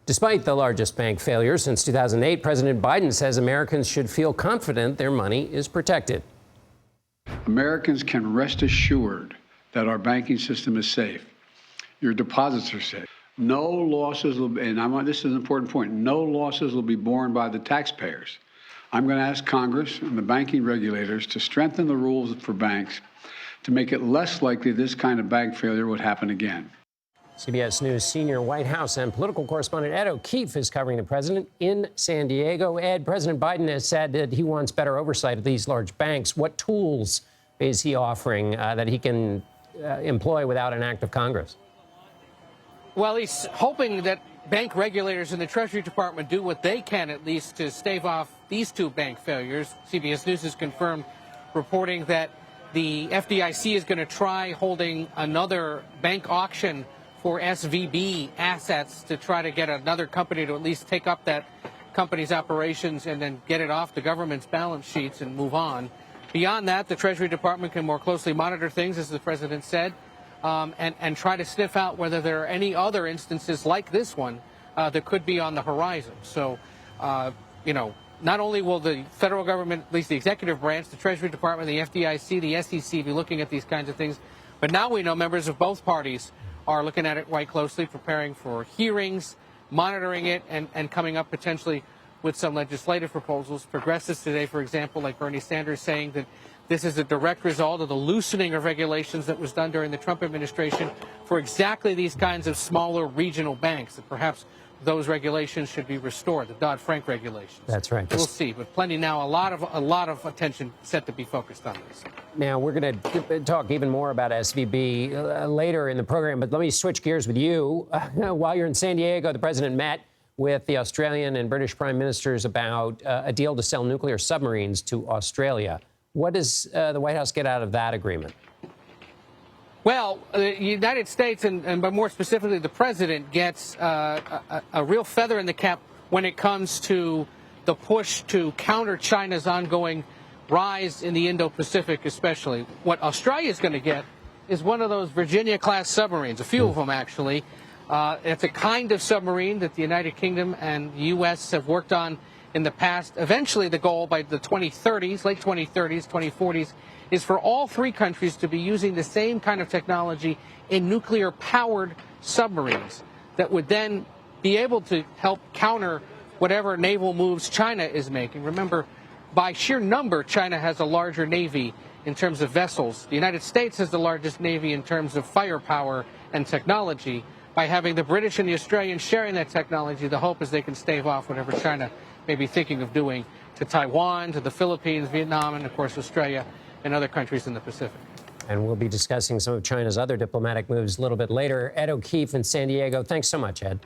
Despite the largest bank failure since 2008, President Biden says Americans should feel confident their money is protected. Americans can rest assured that our banking system is safe. Your deposits are safe. No losses will be, and this is an important point, no losses will be borne by the taxpayers. I'm going to ask Congress and the banking regulators to strengthen the rules for banks to make it less likely this kind of bank failure would happen again. CBS News senior White House and political correspondent Ed O'Keefe is covering the president in San Diego. Ed, President Biden has said that he wants better oversight of these large banks. What tools is he offering that he can employ without an act of Congress? Well, he's hoping that bank regulators in the Treasury Department do what they can, at least, to stave off these two bank failures. CBS News has confirmed reporting that the FDIC is going to try holding another bank auction for SVB assets to try to get another company to at least take up that company's operations and then get it off the government's balance sheets and move on. Beyond that, the Treasury Department can more closely monitor things, as the president said, and try to sniff out whether there are any other instances like this one that could be on the horizon. So, not only will the federal government, at least the executive branch, the Treasury Department, the FDIC, the SEC be looking at these kinds of things, but now we know members of both parties are looking at it quite closely, preparing for hearings, monitoring it, and coming up potentially with some legislative proposals. Progressives today, for example, like Bernie Sanders, saying that this is a direct result of the loosening of regulations that was done during the Trump administration for exactly these kinds of smaller regional banks, that perhaps those regulations should be restored, the Dodd-Frank regulations. That's right. We'll see, but plenty now, a lot of attention set to be focused on this. Now, we're going to talk even more about SVB later in the program, but let me switch gears with you. While you're in San Diego, the president met with the Australian and British prime ministers about a deal to sell nuclear submarines to Australia. What does the White House get out of that agreement? Well, the United States, but more specifically the president, gets a real feather in the cap when it comes to the push to counter China's ongoing rise in the Indo-Pacific especially. What Australia is going to get is one of those Virginia-class submarines, a few of them actually. It's a kind of submarine that the United Kingdom and the U.S. have worked on in the past. Eventually, the goal by the 2030s, late 2030s, 2040s, is for all three countries to be using the same kind of technology in nuclear-powered submarines that would then be able to help counter whatever naval moves China is making. Remember, by sheer number, China has a larger navy in terms of vessels. The United States has the largest navy in terms of firepower and technology. By having the British and the Australians sharing that technology, the hope is they can stave off whatever China may be thinking of doing to Taiwan, to the Philippines, Vietnam, and, of course, Australia and other countries in the Pacific. And we'll be discussing some of China's other diplomatic moves a little bit later. Ed O'Keefe in San Diego. Thanks so much, Ed.